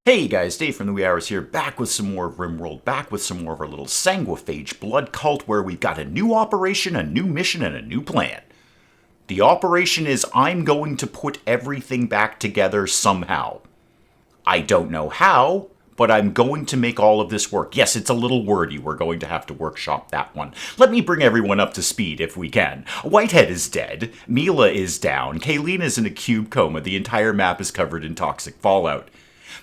Hey guys, Dave from the Wee Hours here, back with some more of RimWorld, back with some more of our little Sanguophage blood cult where we've got a new operation, a new mission, and a new plan. The operation is I'm going to put everything back together somehow. I don't know how, but I'm going to make all of this work. Yes, it's a little wordy. We're going to have to workshop that one. Let me bring everyone up to speed if we can. Whitehead is dead. Mila is down. Kayleen is in a cube coma. The entire map is covered in toxic fallout.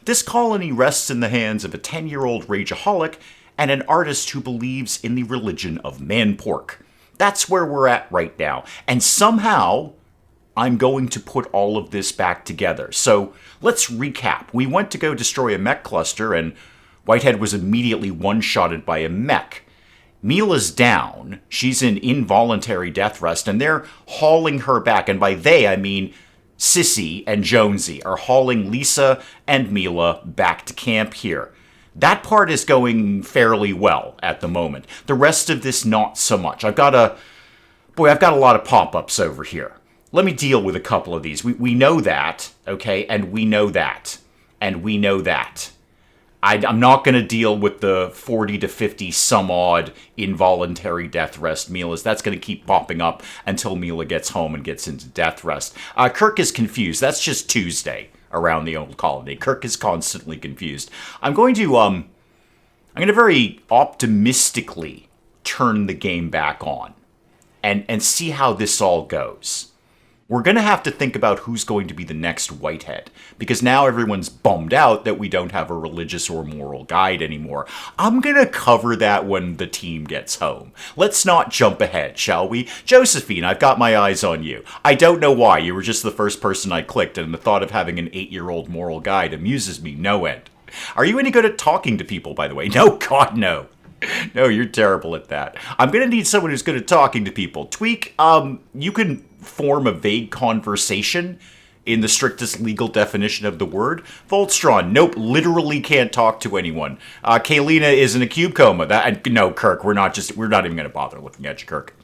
This colony rests in the hands of a 10-year-old rageaholic and an artist who believes in the religion of man-pork. That's where we're at right now. And somehow, I'm going to put all of this back together. So, let's recap. We went to go destroy a mech cluster, and Whitehead was immediately one-shotted by a mech. Mila's down. She's in involuntary death rest, and they're hauling her back. And by they, I mean Sissy and Jonesy are hauling Lisa and Mila back to camp here. That part is going fairly well at the moment. The rest of this, not so much. I've got a lot of pop-ups over here. Let me deal with a couple of these. We know that, okay, and we know that, and we know that. I'm not going to deal with the 40 to 50 some odd involuntary death rest Mila's. That's going to keep popping up until Mila gets home and gets into death rest. Kirk is confused. That's just Tuesday around the old colony. Kirk is constantly confused. I'm going to very optimistically turn the game back on and see how this all goes. We're going to have to think about who's going to be the next Whitehead, because now everyone's bummed out that we don't have a religious or moral guide anymore. I'm going to cover that when the team gets home. Let's not jump ahead, shall we? Josephine, I've got my eyes on you. I don't know why. You were just the first person I clicked, and the thought of having an 8-year-old moral guide amuses me no end. Are you any good at talking to people, by the way? No, God, no. No, you're terrible at that. I'm going to need someone who's good at talking to people. Tweak, you can form a vague conversation in the strictest legal definition of the word. Voltstron, nope, literally can't talk to anyone. Kaylina is in a cube coma. No, Kirk, we're not even going to bother looking at you, Kirk.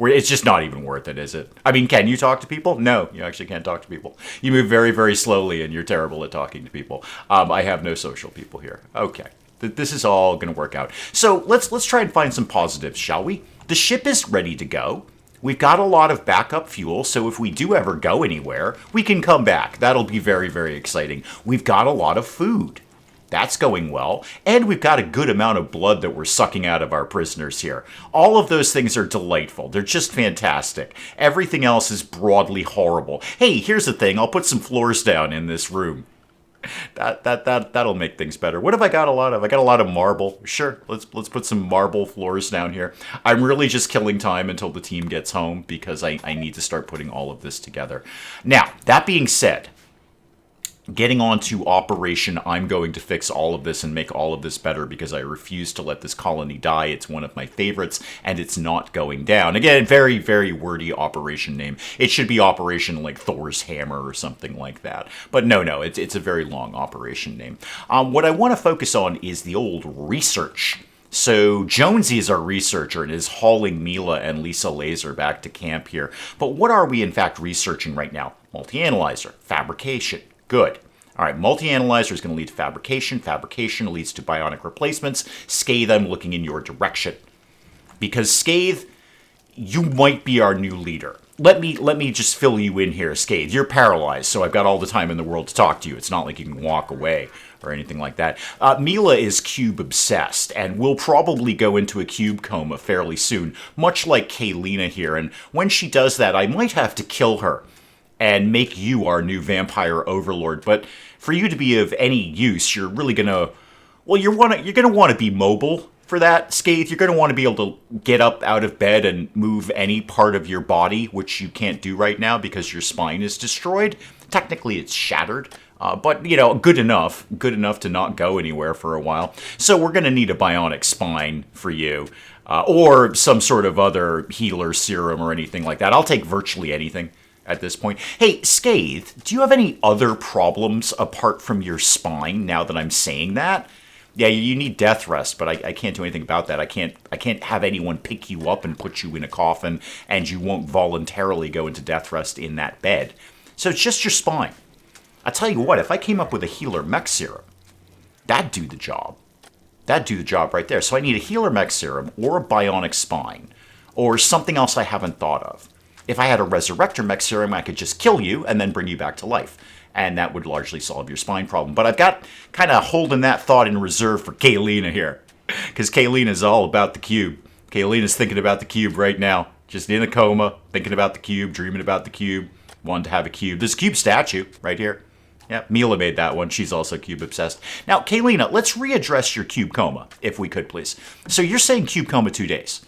It's just not even worth it, is it? I mean, can you talk to people? No, you actually can't talk to people. You move very, very slowly, and you're terrible at talking to people. I have no social people here. Okay. This is all going to work out. So let's try and find some positives, shall we? The ship is ready to go. We've got a lot of backup fuel, so if we do ever go anywhere, we can come back. That'll be very, very exciting. We've got a lot of food. That's going well. And we've got a good amount of blood that we're sucking out of our prisoners here. All of those things are delightful. They're just fantastic. Everything else is broadly horrible. Hey, here's the thing. I'll put some floors down in this room. That'll make things better. What have I got a lot of? I got a lot of marble. Sure, let's put some marble floors down here. I'm really just killing time until the team gets home because I need to start putting all of this together. Now, that being said, getting on to Operation I'm going to fix all of this and make all of this better because I refuse to let this colony die. It's one of my favorites, and it's not going down. Again, very, very wordy operation name. It should be Operation like Thor's Hammer or something like that. But no, it's a very long operation name. What I want to focus on is the old research. So Jonesy is our researcher and is hauling Mila and Lisa Laser back to camp here. But what are we in fact researching right now? Multi-analyzer, fabrication. Good. All right, multi-analyzer is going to lead to fabrication. Fabrication leads to bionic replacements. Scathe, I'm looking in your direction. Because Scathe, you might be our new leader. Let me just fill you in here, Scathe. You're paralyzed, so I've got all the time in the world to talk to you. It's not like you can walk away or anything like that. Mila is cube-obsessed, and will probably go into a cube coma fairly soon, much like Kaylina here. And when she does that, I might have to kill her and make you our new vampire overlord. But for you to be of any use, you're really gonna, well, you're gonna want to be mobile for that, Scathe. You're gonna want to be able to get up out of bed and move any part of your body, which you can't do right now because your spine is destroyed. Technically, it's shattered, but you know, good enough to not go anywhere for a while. So we're gonna need a bionic spine for you. Or some sort of other healer serum or anything like that. I'll take virtually anything at this point. Hey, Scathe, do you have any other problems apart from your spine now that I'm saying that? Yeah, you need death rest, but I can't do anything about that. I can't have anyone pick you up and put you in a coffin, and you won't voluntarily go into death rest in that bed. So it's just your spine. I'll tell you what, if I came up with a healer mech serum, That'd do the job. That'd do the job right there. So I need a healer mech serum or a bionic spine or something else I haven't thought of. If I had a resurrector mech serum, I could just kill you and then bring you back to life. And that would largely solve your spine problem. But I've got kind of holding that thought in reserve for Kaylina here. Because Kaylina's all about the cube. Kaylina's thinking about the cube right now. Just in a coma, thinking about the cube, dreaming about the cube, wanting to have a cube. There's a cube statue right here. Yeah, Mila made that one. She's also cube obsessed. Now, Kaylina, let's readdress your cube coma, if we could, please. So you're saying cube coma 2 days.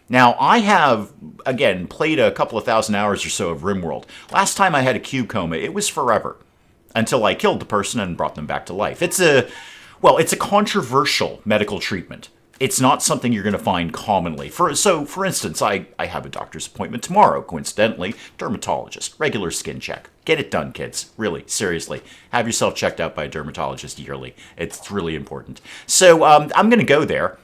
Now, I have, again, played a couple of thousand hours or so of RimWorld. Last time I had a cube coma, it was forever. Until I killed the person and brought them back to life. It's a controversial medical treatment. It's not something you're going to find commonly. For instance, I have a doctor's appointment tomorrow, coincidentally, dermatologist, regular skin check. Get it done, kids. Really, seriously. Have yourself checked out by a dermatologist yearly. It's really important. So I'm going to go there.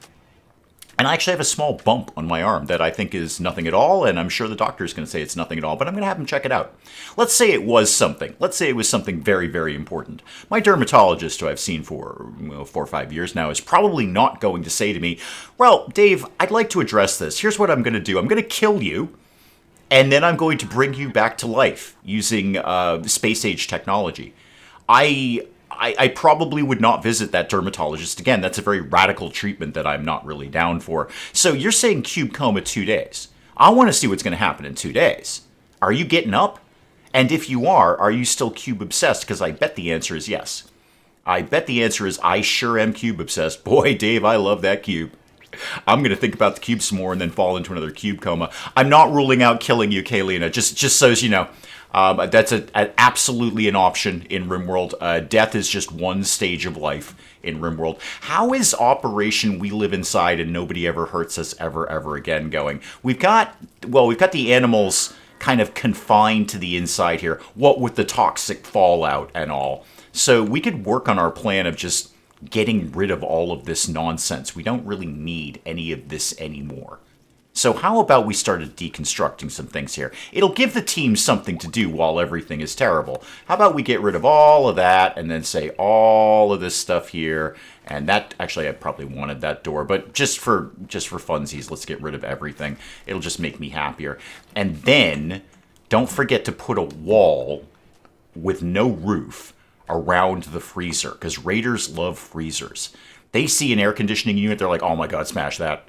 And I actually have a small bump on my arm that I think is nothing at all, and I'm sure the doctor is going to say it's nothing at all, but I'm going to have him check it out. Let's say it was something. Let's say it was something very, very important. My dermatologist, who I've seen for 4 or 5 years now, is probably not going to say to me, well, Dave, I'd like to address this. Here's what I'm going to do. I'm going to kill you, and then I'm going to bring you back to life using space-age technology. I probably would not visit that dermatologist again. That's a very radical treatment that I'm not really down for. So you're saying cube coma 2 days. I want to see what's going to happen in 2 days. Are you getting up? And if you are you still cube obsessed? Because I bet the answer is yes. I bet the answer is I sure am cube obsessed. Boy, Dave, I love that cube. I'm going to think about the cube some more and then fall into another cube coma. I'm not ruling out killing you, Kaylina, just so as you know. That's absolutely an option in RimWorld. Death is just one stage of life in RimWorld. How is Operation We Live Inside and Nobody Ever Hurts Us Ever Again going? We've got the animals kind of confined to the inside here, what with the toxic fallout and all. So we could work on our plan of just getting rid of all of this nonsense. We don't really need any of this anymore. So how about we started deconstructing some things here? It'll give the team something to do while everything is terrible. How about we get rid of all of that and then say all of this stuff here, and that, actually I probably wanted that door, but just for funsies, let's get rid of everything. It'll just make me happier. And then don't forget to put a wall with no roof around the freezer, because raiders love freezers. They see an air conditioning unit, they're like, oh my god, smash that.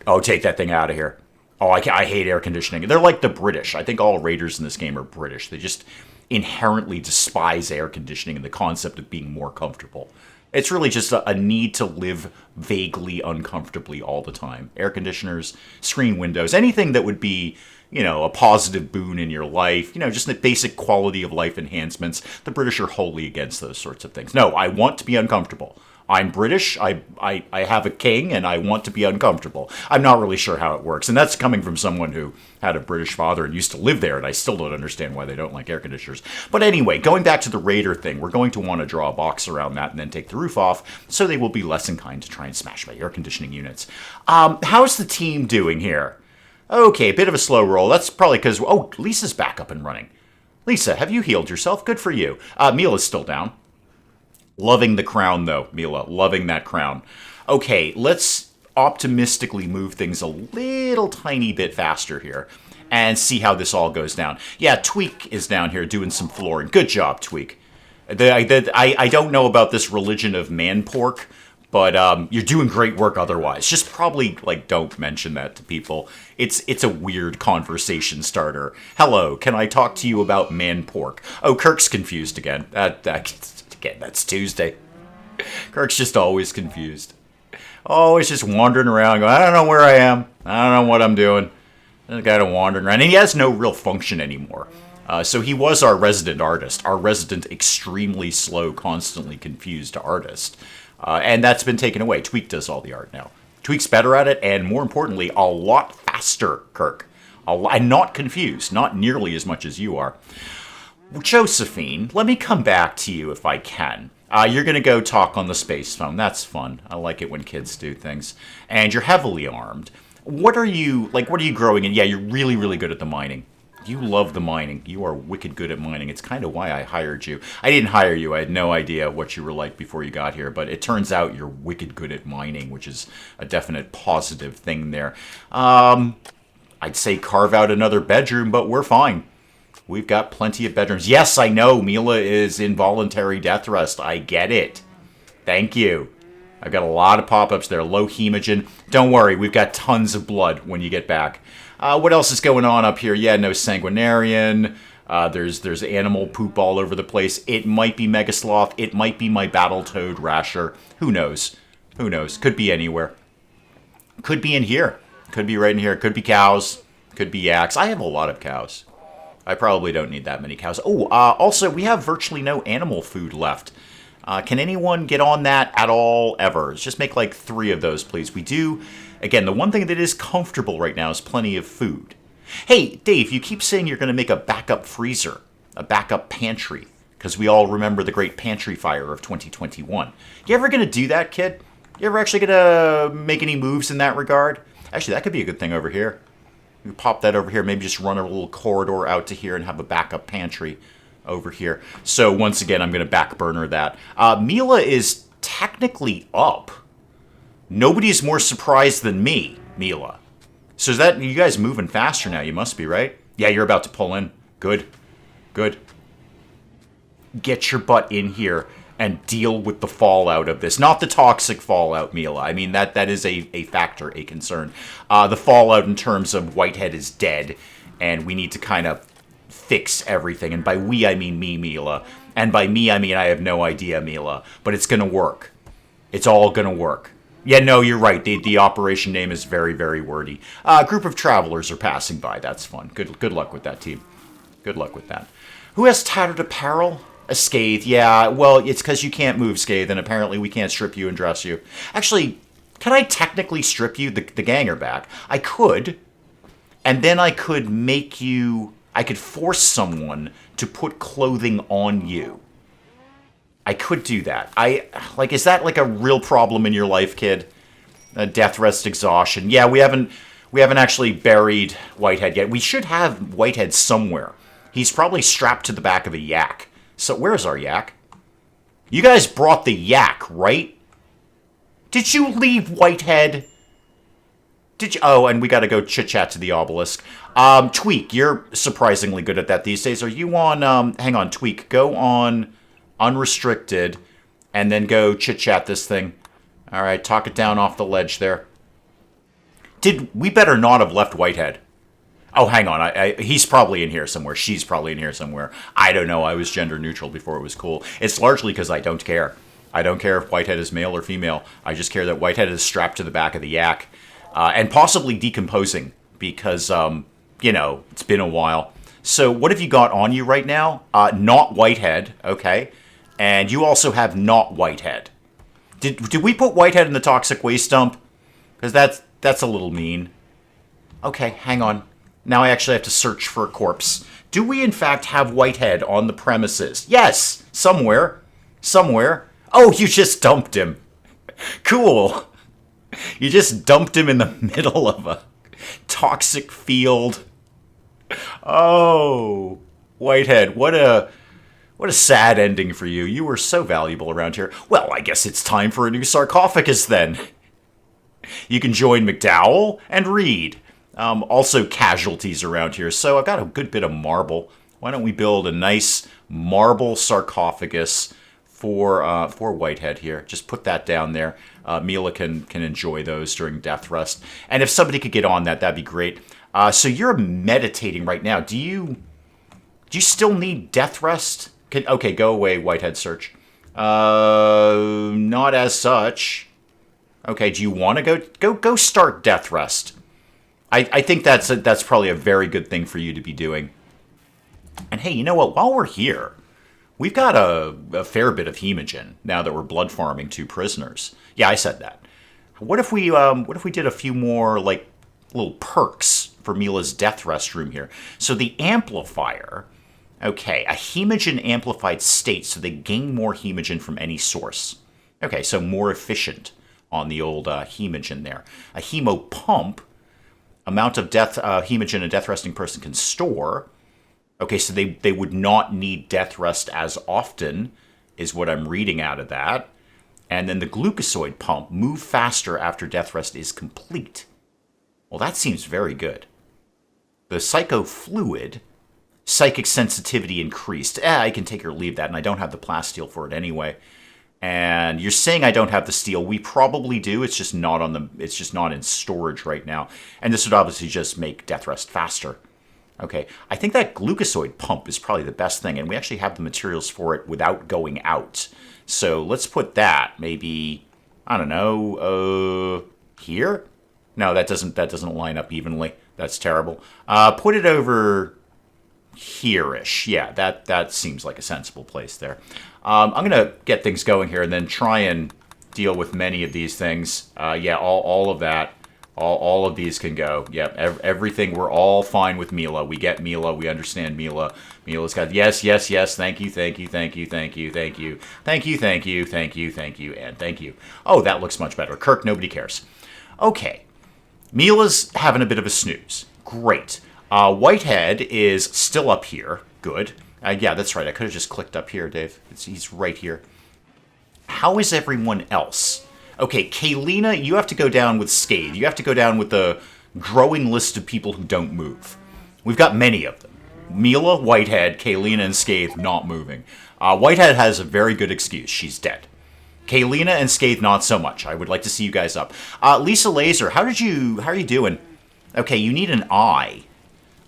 Oh, take that thing out of here. Oh, I hate air conditioning. They're like the British. I think all raiders in this game are British. They just inherently despise air conditioning and the concept of being more comfortable. It's really just a need to live vaguely uncomfortably all the time. Air conditioners, screen windows, anything that would be, a positive boon in your life, just the basic quality of life enhancements. The British are wholly against those sorts of things. No, I want to be uncomfortable. I'm British, I have a king, and I want to be uncomfortable. I'm not really sure how it works, and that's coming from someone who had a British father and used to live there, and I still don't understand why they don't like air conditioners. But anyway, going back to the raider thing, we're going to want to draw a box around that and then take the roof off, so they will be less inclined to try and smash my air conditioning units. How's the team doing here? Okay, a bit of a slow roll. That's probably because, Lisa's back up and running. Lisa, have you healed yourself? Good for you. Mila's still down. Loving the crown, though, Mila. Loving that crown. Okay, let's optimistically move things a little tiny bit faster here and see how this all goes down. Yeah, Tweak is down here doing some flooring. Good job, Tweak. I don't know about this religion of man pork, but you're doing great work otherwise. Just probably, don't mention that to people. It's a weird conversation starter. Hello, can I talk to you about man pork? Oh, Kirk's confused again. Again, that's Tuesday. Kirk's just always confused. Always just wandering around going, I don't know where I am. I don't know what I'm doing. There's a guy wandering around. And he has no real function anymore. So he was our resident artist. Our resident extremely slow, constantly confused artist. And that's been taken away. Tweak does all the art now. Tweak's better at it, and more importantly, a lot faster, Kirk. And not confused. Not nearly as much as you are. Josephine, let me come back to you if I can. You're going to go talk on the space phone. That's fun. I like it when kids do things. And you're heavily armed. What are you growing in? Yeah, you're really, really good at the mining. You love the mining. You are wicked good at mining. It's kind of why I hired you. I didn't hire you. I had no idea what you were like before you got here, but it turns out you're wicked good at mining, which is a definite positive thing there. I'd say carve out another bedroom, but we're fine. We've got plenty of bedrooms. Yes, I know. Mila is in voluntary death rest. I get it. Thank you. I've got a lot of pop-ups there. Low hemogen. Don't worry. We've got tons of blood when you get back. What else is going on up here? Yeah, no Sanguinarian. There's animal poop all over the place. It might be Megasloth. It might be my Battletoad Rasher. Who knows? Who knows? Could be anywhere. Could be in here. Could be right in here. Could be cows. Could be yaks. I have a lot of cows. I probably don't need that many cows. Oh, also, we have virtually no animal food left. Can anyone get on that at all, ever? Let's just make like 3 of those, please. We do, again, the one thing that is comfortable right now is plenty of food. Hey, Dave, you keep saying you're going to make a backup freezer, a backup pantry, because we all remember the great pantry fire of 2021. You ever going to do that, kid? You ever actually going to make any moves in that regard? Actually, that could be a good thing over here. We pop that over here, maybe just run a little corridor out to here and have a backup pantry over here. So once again, I'm going to back burner that. Mila is technically up. Nobody's more surprised than me, Mila. So is that, you guys moving faster now? You must be, right? Yeah, you're about to pull in. Good. Good. Get your butt in here and deal with the fallout of this. Not the toxic fallout, Mila. I mean, that is a factor, a concern. The fallout in terms of Whitehead is dead, and we need to kind of fix everything. And by we, I mean me, Mila. And by me, I mean I have no idea, Mila. But it's going to work. It's all going to work. Yeah, no, you're right. The operation name is very, very wordy. A group of travelers are passing by. That's fun. Good luck with that, team. Good luck with that. Who has tattered apparel? A Scathe, yeah. Well, it's because you can't move, Scathe, and apparently we can't strip you and dress you. Actually, can I technically strip you? The gang are back. I could, and then I could make you... I could force someone to put clothing on you. I could do that. Is that like a real problem in your life, kid? Death rest exhaustion. Yeah, we haven't actually buried Whitehead yet. We should have Whitehead somewhere. He's probably strapped to the back of a yak. So where's our yak? You guys brought the yak, right? Did you leave Whitehead? Did you? Oh, and we got to go chit-chat to the obelisk. Tweak, you're surprisingly good at that these days. Are you on, hang on, Tweak, go on unrestricted, and then go chit-chat this thing. All right, talk it down off the ledge there. We better not have left Whitehead. Oh, hang on. He's probably in here somewhere. She's probably in here somewhere. I don't know. I was gender neutral before it was cool. It's largely because I don't care. I don't care if Whitehead is male or female. I just care that Whitehead is strapped to the back of the yak. And possibly decomposing because, it's been a while. So what have you got on you right now? Not Whitehead, okay. And you also have not Whitehead. Did we put Whitehead in the toxic waste dump? Because that's a little mean. Okay, hang on. Now I actually have to search for a corpse. Do we, in fact, have Whitehead on the premises? Yes! Somewhere. Somewhere. Oh, you just dumped him. Cool. You just dumped him in the middle of a toxic field. Oh, Whitehead, what a sad ending for you. You were so valuable around here. Well, I guess it's time for a new sarcophagus then. You can join McDowell and Reed. Also casualties around here. So I've got a good bit of marble. Why don't we build a nice marble sarcophagus for Whitehead here? Just put that down there. Mila can enjoy those during death rest. And if somebody could get on that, that'd be great. So you're meditating right now. Do you still need death rest? Okay, go away, Whitehead search. Not as such. Okay, do you want to go start death rest? I think that's probably a very good thing for you to be doing. And hey, you know what? While we're here, we've got a fair bit of hemogen now that we're blood farming 2 prisoners. Yeah, I said that. What if we did a few more like little perks for Mila's death rest room here? So the amplifier, okay, a hemogen amplified state, so they gain more hemogen from any source. Okay, so more efficient on the old hemogen there. A hemo pump, amount of hemogen a death resting person can store. Okay, so they would not need death rest as often, is what I'm reading out of that. And then the glucosoid pump, move faster after death rest is complete. Well, that seems very good. The psycho fluid, psychic sensitivity increased. I can take or leave that, and I don't have the plasteel for it anyway. And you're saying I don't have the steel. We probably do. It's just not on the. It's just not in storage right now. And this would obviously just make death rest faster. Okay, I think that glucosoid pump is probably the best thing, and we actually have the materials for it without going out. So let's put that maybe, I don't know, here? No, that doesn't line up evenly. That's terrible. Put it over here-ish. Yeah, that seems like a sensible place there. I'm gonna get things going here and then try and deal with many of these things. Yeah, all of that. All of these can go. Yep, everything. We're all fine with Mila. We get Mila. We understand Mila. Mila's got yes. Thank you. And thank you. Oh, that looks much better. Kirk, nobody cares. Okay, Mila's having a bit of a snooze. Great. Whitehead is still up here. Good. Yeah, that's right. I could have just clicked up here, Dave. He's right here. How is everyone else? Okay, Kaylina, you have to go down with Scathe. You have to go down with the growing list of people who don't move. We've got many of them. Mila, Whitehead, Kaylina, and Scathe not moving. Whitehead has a very good excuse. She's dead. Kaylina and Scathe not so much. I would like to see you guys up. Lisa Laser, how are you doing? Okay, you need an eye.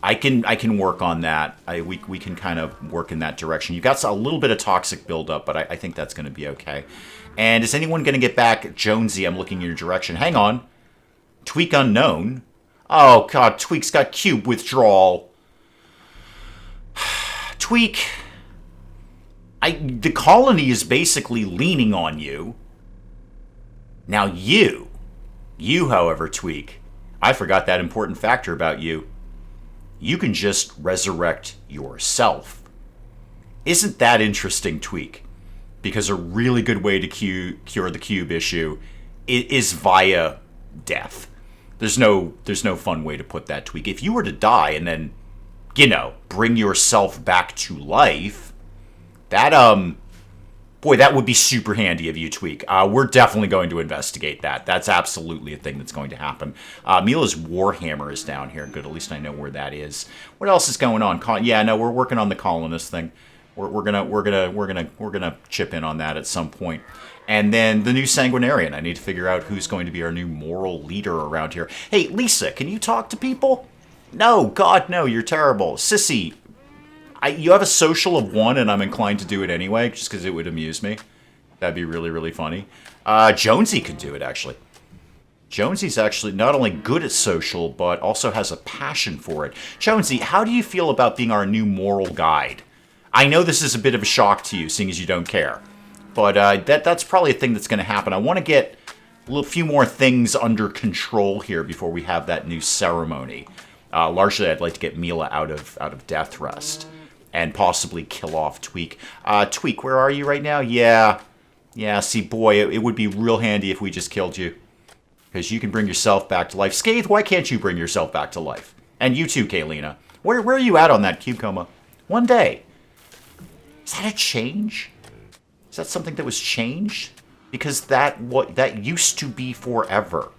I can work on that. We can kind of work in that direction. You've got a little bit of toxic buildup, but I think that's going to be okay. And is anyone going to get back? Jonesy, I'm looking in your direction. Hang on. Tweak unknown. Oh, God, Tweak's got cube withdrawal. Tweak. The colony is basically leaning on you. Now you, however, Tweak, I forgot that important factor about you. You can just resurrect yourself. Isn't that interesting, Tweak? Because a really good way to cure the cube issue is via death. There's no fun way to put that, Tweak. If you were to die and then, bring yourself back to life, that boy, that would be super handy of you, Tweak. We're definitely going to investigate that. That's absolutely a thing that's going to happen. Mila's Warhammer is down here. Good, at least I know where that is. What else is going on? Yeah, no, we're working on the Colonist thing. We're gonna chip in on that at some point. And then the new Sanguinarian. I need to figure out who's going to be our new moral leader around here. Hey, Lisa, can you talk to people? No, God, no, you're terrible. Sissy, you have a social of 1, and I'm inclined to do it anyway, just because it would amuse me. That'd be really, really funny. Jonesy could do it, actually. Jonesy's actually not only good at social, but also has a passion for it. Jonesy, how do you feel about being our new moral guide? I know this is a bit of a shock to you, seeing as you don't care. But that's probably a thing that's going to happen. I want to get a few more things under control here before we have that new ceremony. Largely, I'd like to get Mila out of death rest. And possibly kill off Tweak. Tweak, where are you right now? Yeah, see, boy, it would be real handy if we just killed you. Because you can bring yourself back to life. Scathe, why can't you bring yourself back to life? And you too, Kaylina. Where are you at on that cube coma? One day. Is that a change? Is that something that was changed? Because that used to be forever.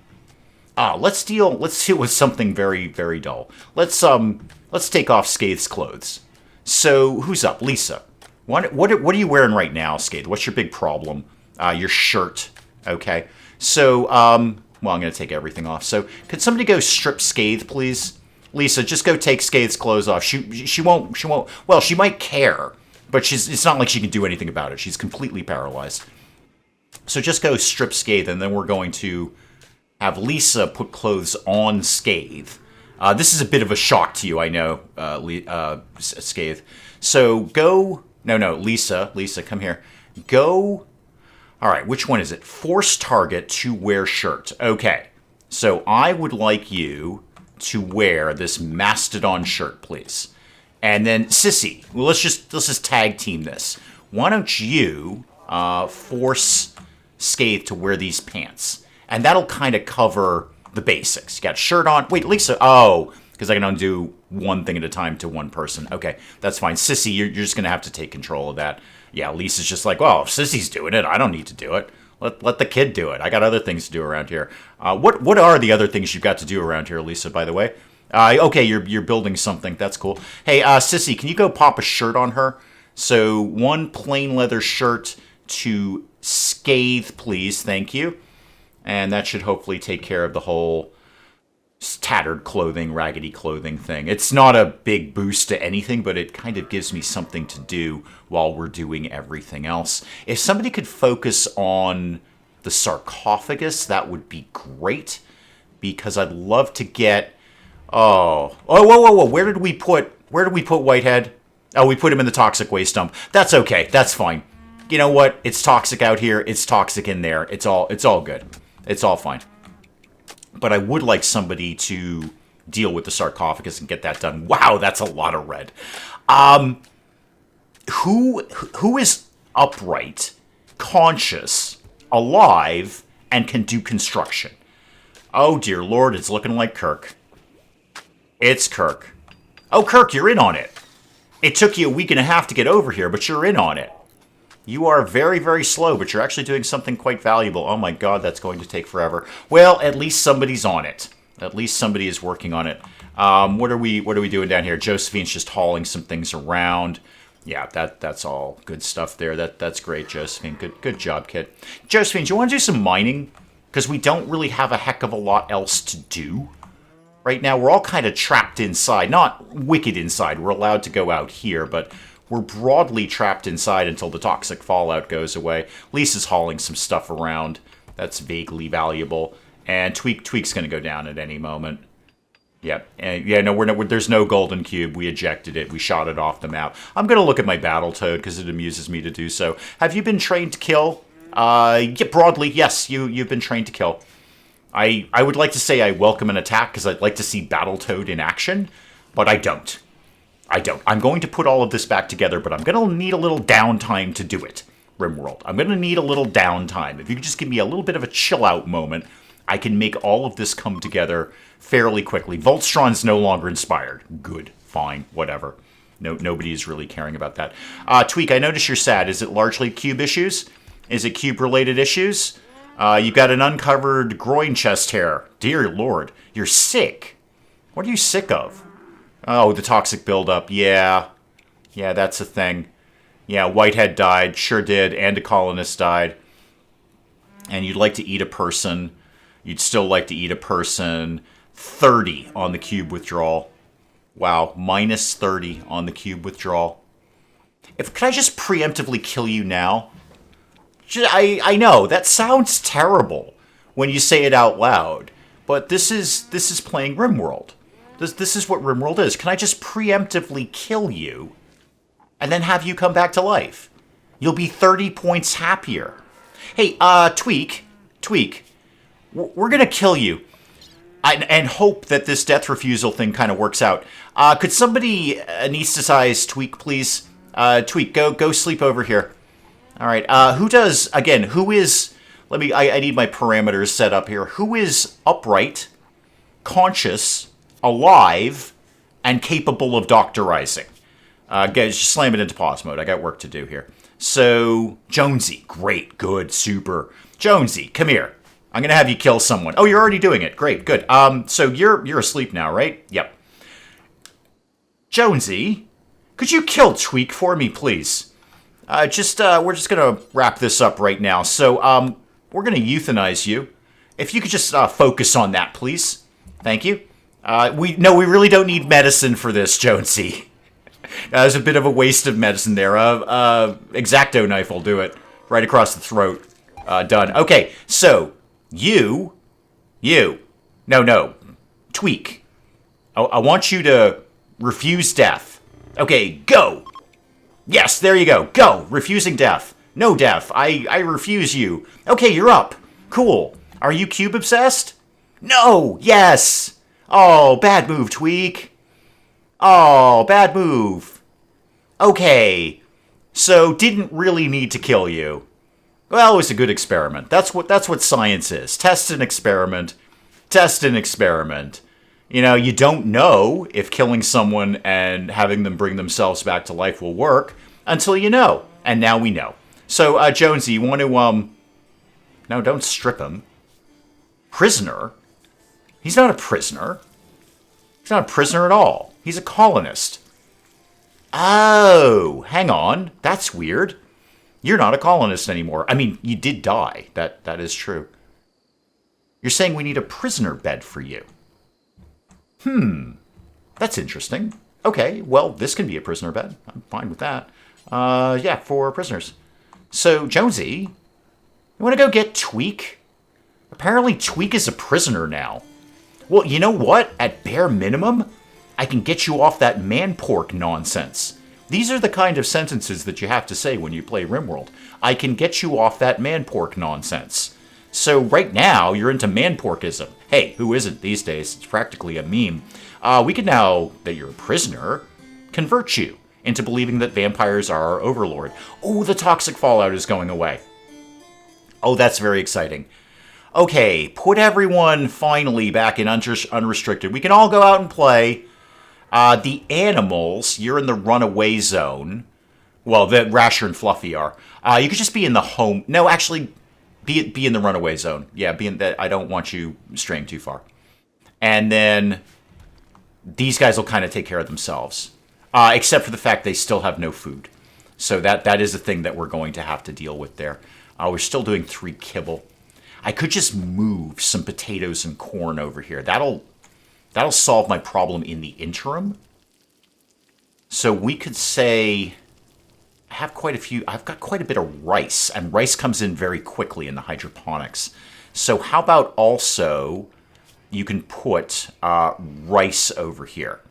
Let's deal with something very, very dull. Let's take off Scathe's clothes. So who's up? Lisa. What are you wearing right now, Scathe? What's your big problem? Your shirt. Okay. So well, I'm gonna take everything off. So could somebody go strip Scathe, please? Lisa, just go take Scathe's clothes off. She won't. Well, she might care. But it's not like she can do anything about it. She's completely paralyzed. So just go strip Scathe, and then we're going to have Lisa put clothes on Scathe. This is a bit of a shock to you, I know, Scathe. So go... No, Lisa. Lisa, come here. Go... All right, which one is it? Force target to wear shirt. Okay. So I would like you to wear this Mastodon shirt, please. And then, Sissy, well, let's just tag team this. Why don't you force Scathe to wear these pants? And that'll kind of cover the basics. You got a shirt on. Wait, Lisa. Oh, Because I can only do one thing at a time to one person. Okay, that's fine. Sissy, you're just going to have to take control of that. Yeah, Lisa's just like, well, if Sissy's doing it, I don't need to do it. Let the kid do it. I got other things to do around here. What are the other things you've got to do around here, Lisa, by the way? Okay, you're building something. That's cool. Hey, Sissy, can you go pop a shirt on her? So one plain leather shirt to Scathe, please. Thank you. And that should hopefully take care of the whole tattered clothing, raggedy clothing thing. It's not a big boost to anything, but it kind of gives me something to do while we're doing everything else. If somebody could focus on the sarcophagus, that would be great, because I'd love to get... whoa, where did we put Whitehead? Oh, we put him in the toxic waste dump. That's okay. That's fine. You know what? It's toxic out here. It's toxic in there. It's all good. It's all fine. But I would like somebody to deal with the sarcophagus and get that done. Wow, that's a lot of red. Who is upright, conscious, alive, and can do construction? Oh, dear Lord, it's looking like Kirk. It's Kirk. Oh, Kirk, you're in on it. It took you a week and a half to get over here, but you're in on it. You are very, very slow, but you're actually doing something quite valuable. Oh my god, that's going to take forever. Well, at least somebody's on it. At least somebody is working on it. What are we doing down here? Josephine's just hauling some things around. Yeah, that's all good stuff there. That's great, Josephine. Good job, kid. Josephine, do you want to do some mining? Because we don't really have a heck of a lot else to do. Right now, we're all kind of trapped inside. Not wicked inside. We're allowed to go out here, but we're broadly trapped inside until the toxic fallout goes away. Lisa's hauling some stuff around. That's vaguely valuable. And Tweak's going to go down at any moment. Yep. Yeah, no, there's no golden cube. We ejected it. We shot it off the map. I'm going to look at my Battletoad because it amuses me to do so. Have you been trained to kill? Yeah, broadly, yes, you've been trained to kill. I would like to say I welcome an attack because I'd like to see Battletoad in action, but I don't. I'm going to put all of this back together, but I'm going to need a little downtime to do it, RimWorld. I'm going to need a little downtime. If you could just give me a little bit of a chill-out moment, I can make all of this come together fairly quickly. Voltstron's no longer inspired. Good. Fine. Whatever. Nobody is really caring about that. Tweak, I notice you're sad. Is it largely cube issues? Is it cube-related issues? You've got an uncovered groin chest hair. Dear Lord. You're sick. What are you sick of? Oh, the toxic buildup. Yeah, that's a thing. Yeah, Whitehead died. Sure did. And a colonist died. And you'd like to eat a person. You'd still like to eat a person. 30 on the cube withdrawal. Wow, minus 30 on the cube withdrawal. Could I just preemptively kill you now? I know, that sounds terrible when you say it out loud. But this is playing RimWorld. This is what RimWorld is. Can I just preemptively kill you and then have you come back to life? You'll be 30 points happier. Hey, Tweak, we're going to kill you and hope that this death refusal thing kind of works out. Could somebody anesthetize Tweak, please? Tweak, go sleep over here. All right, who is... I need my parameters set up here. Who is upright, conscious, alive, and capable of doctorizing? Guys, just slam it into pause mode. I got work to do here. So, Jonesy. Great, good, super. Jonesy, come here. I'm going to have you kill someone. Oh, you're already doing it. Great, good. So you're asleep now, right? Yep. Jonesy, could you kill Tweak for me, please? We're just going to wrap this up right now. So, we're going to euthanize you. If you could just focus on that, please. Thank you. We really don't need medicine for this, Jonesy. There's a bit of a waste of medicine there. X-Acto knife will do it. Right across the throat. Done. Okay, so, you. No. Tweak. I want you to refuse death. Okay, go! Yes, there you go. Go! Refusing death. No death. I refuse you. Okay, you're up. Cool. Are you cube obsessed? No! Yes! Oh, bad move, Tweak. Oh, bad move. Okay. So, didn't really need to kill you. Well, it was a good experiment. That's what science is. Test and experiment. Test and experiment. You know, you don't know if killing someone and having them bring themselves back to life will work until you know. And now we know. So, Jonesy, you want to, no, don't strip him. Prisoner? He's not a prisoner. He's not a prisoner at all. He's a colonist. Oh, hang on. That's weird. You're not a colonist anymore. I mean, you did die. That is true. You're saying we need a prisoner bed for you. That's interesting. Okay, well, this can be a prisoner bed. I'm fine with that. Yeah, for prisoners. So, Jonesy, you want to go get Tweak? Apparently, Tweak is a prisoner now. Well, you know what? At bare minimum, I can get you off that man-pork nonsense. These are the kind of sentences that you have to say when you play RimWorld. I can get you off that man-pork nonsense. So right now, you're into man-porkism. Hey, who isn't these days? It's practically a meme. We can now, that you're a prisoner, convert you into believing that vampires are our overlord. Oh, the toxic fallout is going away. Oh, that's very exciting. Okay, put everyone finally back in unrestricted. We can all go out and play. The animals, you're in the runaway zone. Well, the Rasher and Fluffy are. You could just be in the home. No, actually, be in the runaway zone. Yeah, be in that. I don't want you straying too far. And then these guys will kind of take care of themselves, except for the fact they still have no food. So that is a thing that we're going to have to deal with there. We're still doing 3 kibble. I could just move some potatoes and corn over here. That'll solve my problem in the interim. So we could say I've got quite a bit of rice, and rice comes in very quickly in the hydroponics. So how about also you can put rice over here,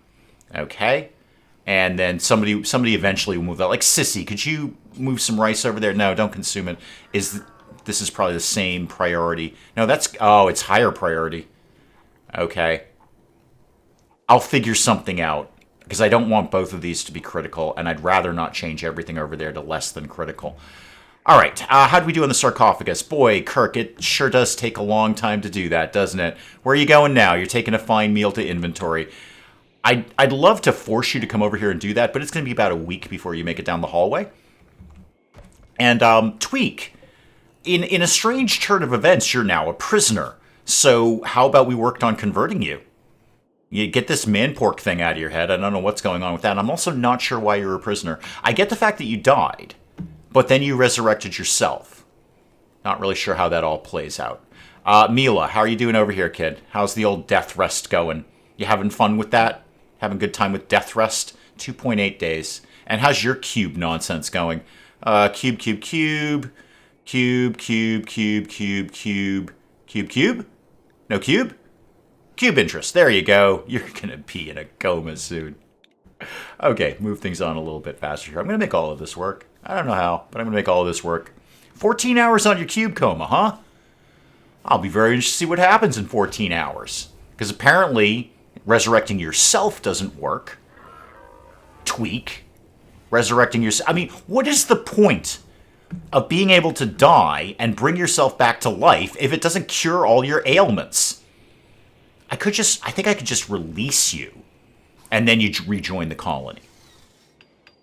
okay? And then somebody eventually will move that. Like Sissy, could you move some rice over there? No, don't consume it. This is probably the same priority. No, it's higher priority. Okay. I'll figure something out, because I don't want both of these to be critical, and I'd rather not change everything over there to less than critical. All right, how do we do on the sarcophagus? Boy, Kirk, it sure does take a long time to do that, doesn't it? Where are you going now? You're taking a fine meal to inventory. I'd love to force you to come over here and do that, but it's going to be about a week before you make it down the hallway. And Tweak, in a strange turn of events, you're now a prisoner. So how about we worked on converting you? You get this man-pork thing out of your head. I don't know what's going on with that. I'm also not sure why you're a prisoner. I get the fact that you died, but then you resurrected yourself. Not really sure how that all plays out. Mila, how are you doing over here, kid? How's the old death rest going? You having fun with that? Having a good time with death rest? 2.8 days. And how's your cube nonsense going? Cube. No cube? Cube interest. There you go. You're going to be in a coma soon. Okay, move things on a little bit faster here. I'm going to make all of this work. I don't know how, but I'm going to make all of this work. 14 hours on your cube coma, huh? I'll be very interested to see what happens in 14 hours. Because apparently, resurrecting yourself doesn't work. Tweak. Resurrecting yourself. I mean, what is the point of being able to die and bring yourself back to life if it doesn't cure all your ailments? I think I could just release you, and then you rejoin the colony.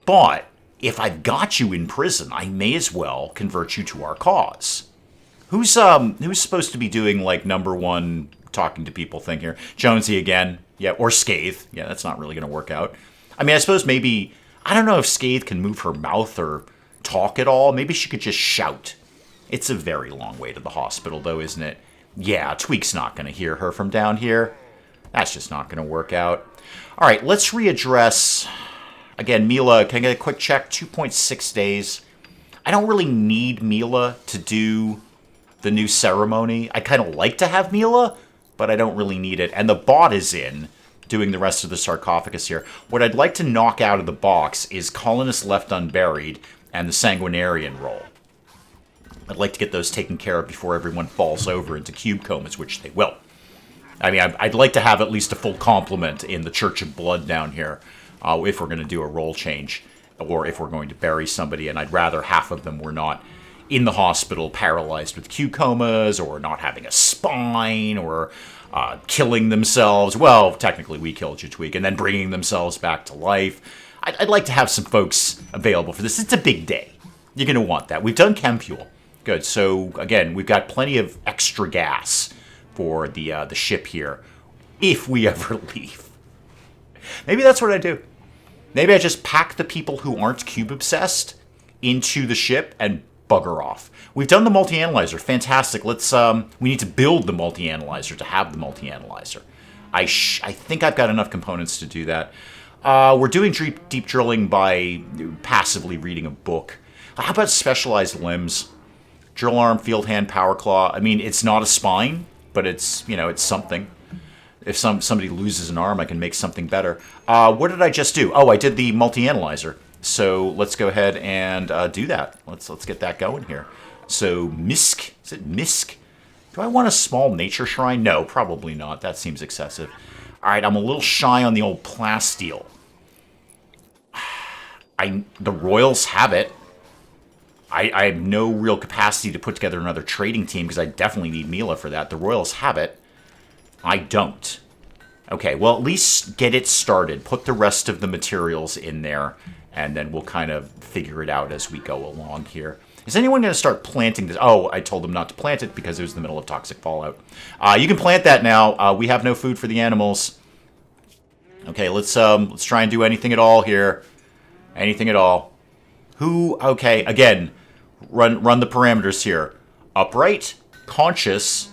But if I've got you in prison, I may as well convert you to our cause. Who's supposed to be doing like #1 talking to people thing here? Jonesy again, yeah, or Scathe. Yeah, that's not really going to work out. I mean, I suppose maybe I don't know if Scathe can move her mouth or talk at all. Maybe she could just shout. It's a very long way to the hospital, though, isn't it? Yeah, Tweak's not going to hear her from down here. That's just not going to work out. All right, let's readdress. Again, Mila, can I get a quick check? 2.6 days. I don't really need Mila to do the new ceremony. I kind of like to have Mila, but I don't really need it. And the bot is in, doing the rest of the sarcophagus here. What I'd like to knock out of the box is Colonist Left Unburied and the Sanguinarian role. I'd like to get those taken care of before everyone falls over into cube comas, which they will. I mean, I'd like to have at least a full complement in the Church of Blood down here if we're going to do a role change or if we're going to bury somebody, and I'd rather half of them were not in the hospital paralyzed with Q comas or not having a spine or killing themselves. Well, technically we killed you, Tweak, and then bringing themselves back to life. I'd like to have some folks available for this. It's a big day. You're going to want that. We've done chem fuel. Good. So, again, we've got plenty of extra gas for the ship here if we ever leave. Maybe that's what I do. Maybe I just pack the people who aren't cube-obsessed into the ship and bugger off. We've done the multi-analyzer. Fantastic. Let's. We need to build the multi-analyzer to have the multi-analyzer. I think I've got enough components to do that. We're doing deep drilling by passively reading a book. How about specialized limbs? Drill arm, field hand, power claw. I mean, it's not a spine, but it's, it's something. If somebody loses an arm, I can make something better. What did I just do? Oh, I did the multi-analyzer. So let's go ahead and do that. Let's get that going here. So Misk, is it Misk? Do I want a small nature shrine? No, probably not. That seems excessive. All right, I'm a little shy on the old plasteel. The Royals have it. I have no real capacity to put together another trading team because I definitely need Mila for that. The Royals have it. I don't. Okay, well, at least get it started. Put the rest of the materials in there, and then we'll kind of figure it out as we go along here. Is anyone going to start planting this? Oh, I told them not to plant it because it was in the middle of toxic fallout. You can plant that now. We have no food for the animals. Okay, let's try and do anything at all here. Anything at all. Okay, again, run the parameters here. Upright, conscious,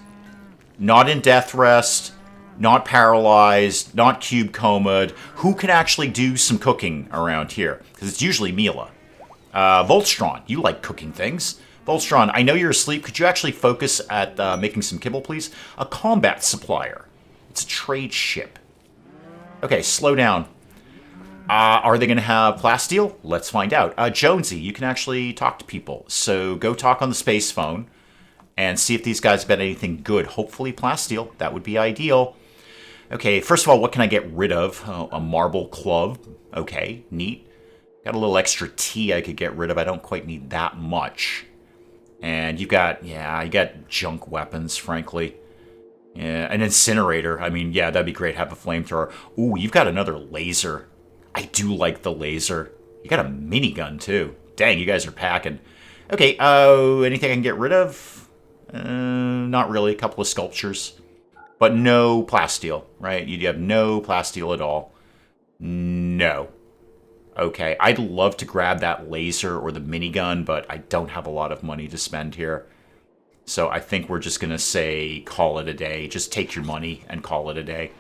not in death rest, not paralyzed, not cube comaed. Who can actually do some cooking around here? Because it's usually Mila. Voltstron, you like cooking things. Voltstron, I know you're asleep. Could you actually focus at making some kibble, please? A combat supplier. It's a trade ship. Okay, slow down. Are they going to have plasteel? Let's find out. Jonesy, you can actually talk to people. So go talk on the space phone and see if these guys have got anything good. Hopefully plasteel. That would be ideal. Okay, first of all, what can I get rid of? A marble club. Okay, neat. Got a little extra tea I could get rid of. I don't quite need that much. And you got junk weapons, frankly. Yeah, an incinerator. I mean, yeah, that'd be great. Have a flamethrower. Ooh, you've got another laser. I do like the laser. You got a minigun, too. Dang, you guys are packing. Okay, anything I can get rid of? Not really. A couple of sculptures. But no plasteel, right? You have no plasteel at all. No. Okay, I'd love to grab that laser or the minigun, but I don't have a lot of money to spend here. So I think we're just going to say call it a day. Just take your money and call it a day.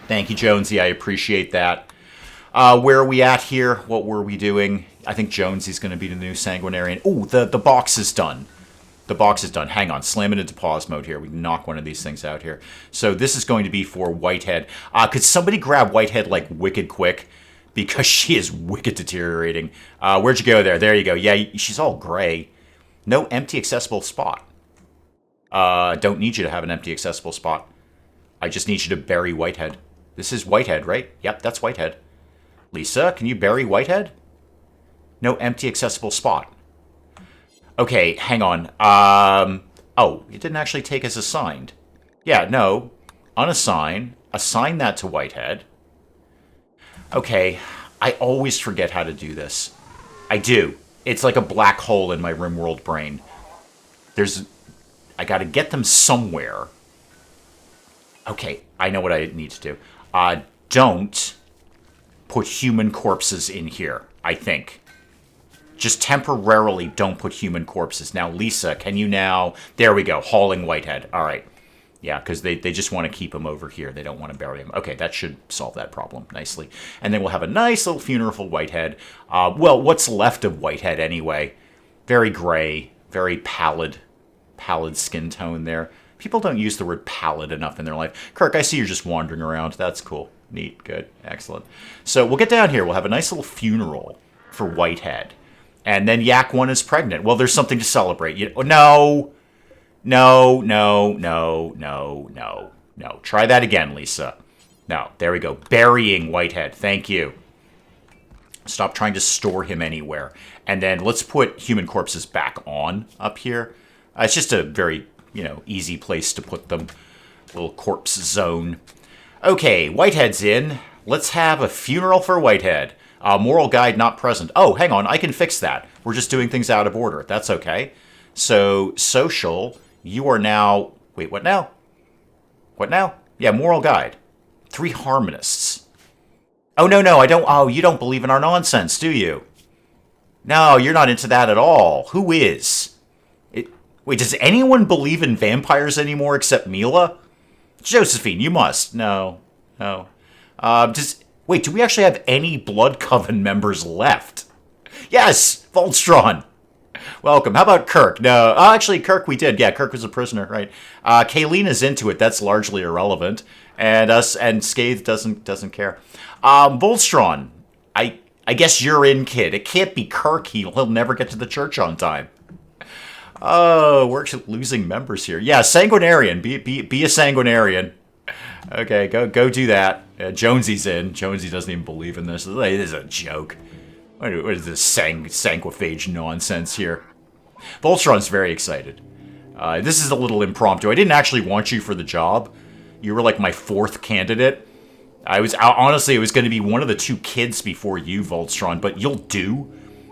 Thank you, Jonesy. I appreciate that. Where are we at here? What were we doing? I think Jonesy's going to be the new Sanguinarian. Ooh, the box is done. The box is done. Hang on. Slam it into pause mode here. We can knock one of these things out here. So this is going to be for Whitehead. Could somebody grab Whitehead like wicked quick? Because she is wicked deteriorating. Where'd you go there? There you go. Yeah, she's all gray. No empty accessible spot. Don't need you to have an empty accessible spot. I just need you to bury Whitehead. This is Whitehead, right? Yep, that's Whitehead. Lisa, can you bury Whitehead? No empty accessible spot. Okay, hang on. Oh, it didn't actually take as assigned. Yeah, no. Unassign. Assign that to Whitehead. Okay, I always forget how to do this. I do. It's like a black hole in my RimWorld brain. I gotta get them somewhere. Okay, I know what I need to do. Don't put human corpses in here, I think. Just temporarily don't put human corpses. Now, Lisa, can you now... There we go, hauling Whitehead. All right. Yeah, because they just want to keep him over here. They don't want to bury him. Okay, that should solve that problem nicely. And then we'll have a nice little funeral for Whitehead. Well, what's left of Whitehead anyway? Very gray, very pallid skin tone there. People don't use the word pallid enough in their life. Kirk, I see you're just wandering around. That's cool. Neat, good, excellent. So we'll get down here. We'll have a nice little funeral for Whitehead. And then Yak 1 is pregnant. Well, there's something to celebrate. No. Try that again, Lisa. No, there we go. Burying Whitehead. Thank you. Stop trying to store him anywhere. And then let's put human corpses back on up here. It's just a very, easy place to put them. Little corpse zone. Okay, Whitehead's in. Let's have a funeral for Whitehead. Moral guide not present. Oh, hang on, I can fix that. We're just doing things out of order. That's okay. So, social, you are now... Wait, what now? What now? Yeah, moral guide. 3 harmonists. Oh, no, I don't... Oh, you don't believe in our nonsense, do you? No, you're not into that at all. Who is? Wait, does anyone believe in vampires anymore except Mila? Josephine, you must. No. Wait, do we actually have any Blood Coven members left? Yes, Voltron. Welcome. How about Kirk? No, actually, Kirk we did. Yeah, Kirk was a prisoner, right? Kaylina's into it. That's largely irrelevant. And Scathe doesn't care. Voltron, I guess you're in, kid. It can't be Kirk. He'll never get to the church on time. Oh, we're losing members here. Yeah, Sanguinarian. Be a Sanguinarian. Okay, go do that. Jonesy's in. Jonesy doesn't even believe in this. This is a joke. What is this Sanguophage nonsense here? Voltron's very excited. This is a little impromptu. I didn't actually want you for the job. You were like my 4th candidate. Honestly, it was going to be one of the 2 kids before you, Voltron, but you'll do.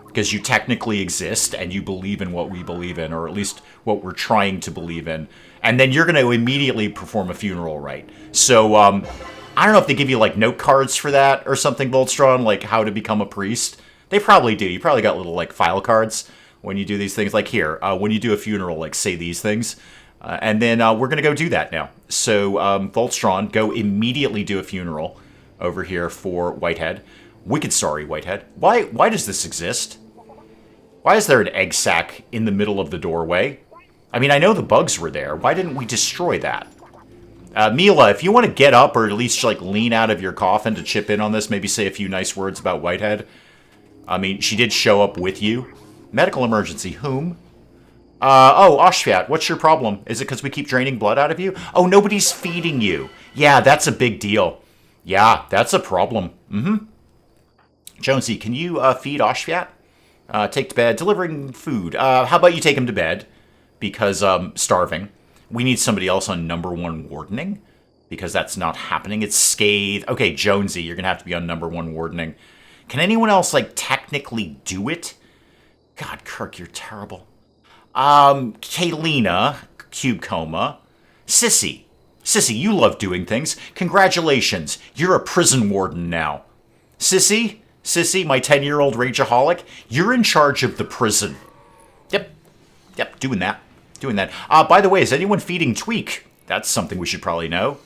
Because you technically exist and you believe in what we believe in, or at least what we're trying to believe in. And then you're going to immediately perform a funeral rite. So, I don't know if they give you, like, note cards for that or something, Voltron, like how to become a priest. They probably do. You probably got little, like, file cards when you do these things. Like, here, when you do a funeral, like, say these things. And then we're going to go do that now. So, Voltron, go immediately do a funeral over here for Whitehead. Wicked sorry, Whitehead. Why does this exist? Why is there an egg sack in the middle of the doorway? I mean, I know the bugs were there. Why didn't we destroy that? Mila, if you want to get up or at least like lean out of your coffin to chip in on this, maybe say a few nice words about Whitehead. I mean, she did show up with you. Medical emergency. Whom? Oh, Oshfiat, what's your problem? Is it because we keep draining blood out of you? Oh, nobody's feeding you. Yeah, that's a big deal. Yeah, that's a problem. Mm-hmm. Jonesy, can you feed Oshfiat? Take to bed. Delivering food. How about you take him to bed? Because, starving. We need somebody else on number 1 wardening. Because that's not happening. It's Scathe. Okay, Jonesy, you're going to have to be on number 1 wardening. Can anyone else, like, technically do it? God, Kirk, you're terrible. Kaylina, Cube Coma. Sissy. Sissy, you love doing things. Congratulations. You're a prison warden now. Sissy, my 10-year-old rageaholic, you're in charge of the prison. Yep, doing that. By the way, is anyone feeding Tweak? That's something we should probably know.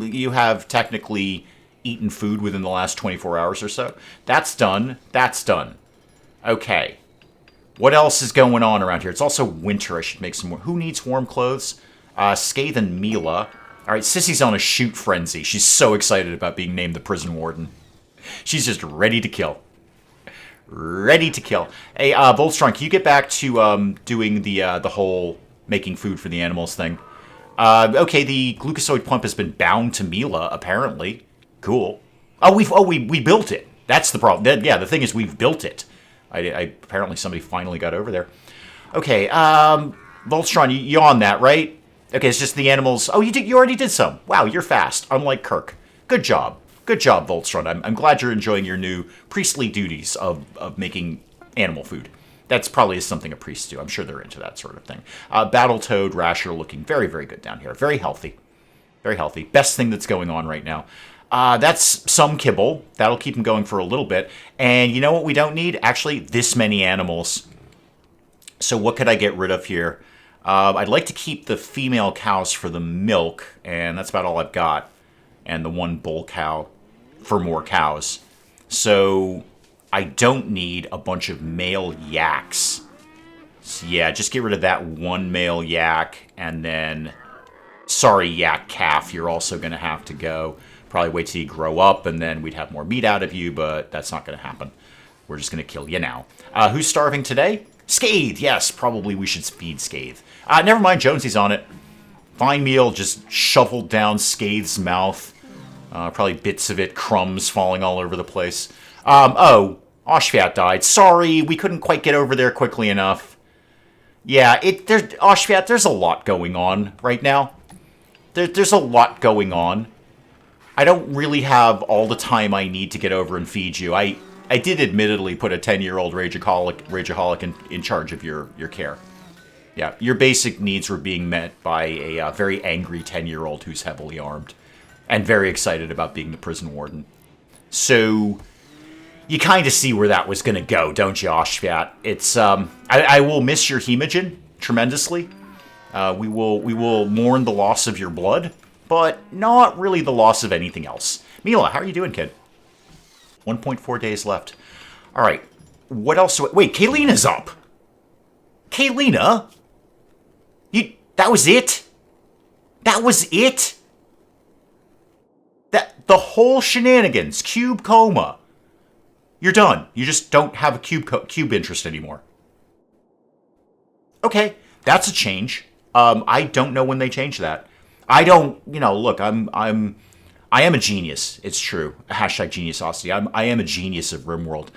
You have technically eaten food within the last 24 hours or so. That's done. Okay. What else is going on around here? It's also winter. I should make some more. Who needs warm clothes? Scathe and Mila. All right, Sissy's on a shoot frenzy. She's so excited about being named the prison warden. She's just ready to kill. Hey, Voltron, can you get back to doing the whole making food for the animals thing? Okay, the glucosoid pump has been bound to Mila, apparently. Cool. Oh, we built it. That's the problem. Yeah, the thing is we've built it. Apparently somebody finally got over there. Okay, Voltron, you on that, right? Okay, it's just the animals. Oh, you already did some. Wow, you're fast, unlike Kirk. Good job, Voltron. I'm glad you're enjoying your new priestly duties of making animal food. That's probably something a priest do. I'm sure they're into that sort of thing. Battletoad, Rasher looking very, very good down here. Very healthy. Best thing that's going on right now. That's some kibble. That'll keep him going for a little bit. And you know what we don't need? Actually, this many animals. So what could I get rid of here? I'd like to keep the female cows for the milk, and that's about all I've got. And the 1 bull cow for more cows. So I don't need a bunch of male yaks. So yeah, just get rid of that 1 male yak, and then... Sorry, yak calf, you're also going to have to go. Probably wait till you grow up, and then we'd have more meat out of you, but that's not going to happen. We're just going to kill you now. Who's starving today? Scathe, yes, probably we should feed Scathe. Never mind, Jonesy's on it. Fine meal just shoveled down Scathe's mouth. Probably bits of it, crumbs falling all over the place. Oh, Oshvat died. Sorry, we couldn't quite get over there quickly enough. Yeah, Oshvat, there's a lot going on right now. There's a lot going on. I don't really have all the time I need to get over and feed you. I did admittedly put a 10-year-old rageaholic in charge of your care. Yeah, your basic needs were being met by a very angry 10-year-old who's heavily armed and very excited about being the prison warden. So you kind of see where that was going to go, don't you, Oshvat? It's I will miss your hemogen tremendously. We will mourn the loss of your blood, but not really the loss of anything else. Mila, how are you doing, kid? 1.4 days left. All right. What else? Wait, Kaylina's up. Kaylina? That was it? That was it? The whole shenanigans, cube coma. You're done. You just don't have a cube interest anymore. Okay, that's a change. I don't know when they change that. I don't, look, I am a genius. It's true. Hashtag geniusosity. I am a genius of RimWorld.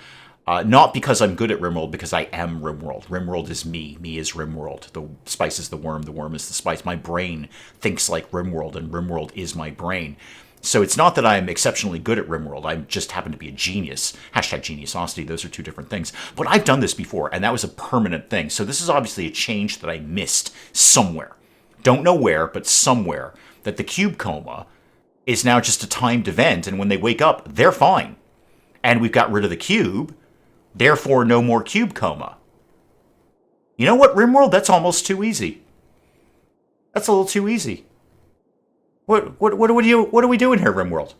Not because I'm good at RimWorld, because I am RimWorld. RimWorld is me. Me is RimWorld. The spice is the worm is the spice. My brain thinks like RimWorld, and RimWorld is my brain. So it's not that I'm exceptionally good at RimWorld. I just happen to be a genius. Hashtag geniusosity. Those are two different things. But I've done this before, and that was a permanent thing. So this is obviously a change that I missed somewhere. Don't know where, but somewhere. That the cube coma is now just a timed event, and when they wake up, they're fine. And we've got rid of the cube, therefore no more cube coma. You know what, RimWorld? That's almost too easy. That's a little too easy. What are we doing here, RimWorld?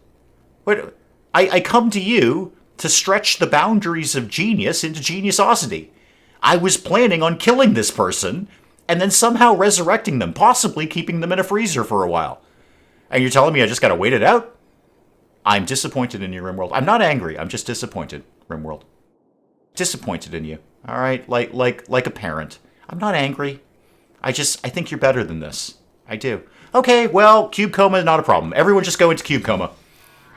I come to you to stretch the boundaries of genius into geniusosity. I was planning on killing this person and then somehow resurrecting them, possibly keeping them in a freezer for a while. And you're telling me I just gotta wait it out? I'm disappointed in you, RimWorld. I'm not angry. I'm just disappointed, RimWorld. Disappointed in you. All right, like a parent. I'm not angry. I think you're better than this. I do. Okay, well, cube coma is not a problem. Everyone just go into cube coma.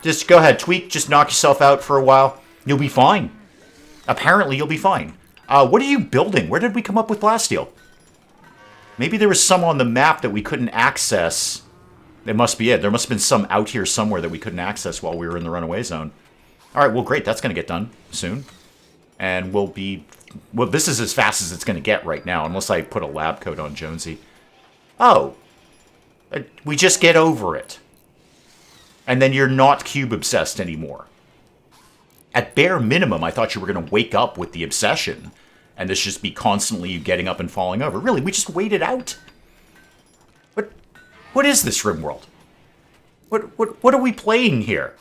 Just go ahead, tweak, just knock yourself out for a while. You'll be fine. Apparently, you'll be fine. What are you building? Where did we come up with plasteel? Maybe there was some on the map that we couldn't access. It must be it. There must have been some out here somewhere that we couldn't access while we were in the runaway zone. All right, well, great. That's going to get done soon. And we'll be... Well, this is as fast as it's going to get right now, unless I put a lab coat on Jonesy. Oh. We just get over it. And then you're not cube obsessed anymore. At bare minimum, I thought you were going to wake up with the obsession, and this just be constantly you getting up and falling over. Really, we just waited out? What is this, RimWorld? What are we playing here?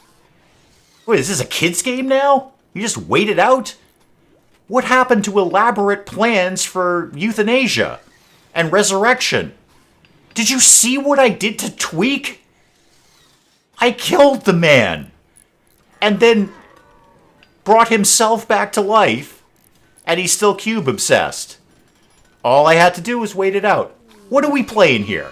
Wait, is this a kid's game now? You just waited out? What happened to elaborate plans for euthanasia and resurrection? Did you see what I did to Tweak? I killed the man. And then brought himself back to life. And he's still cube obsessed. All I had to do was wait it out. What are we playing here?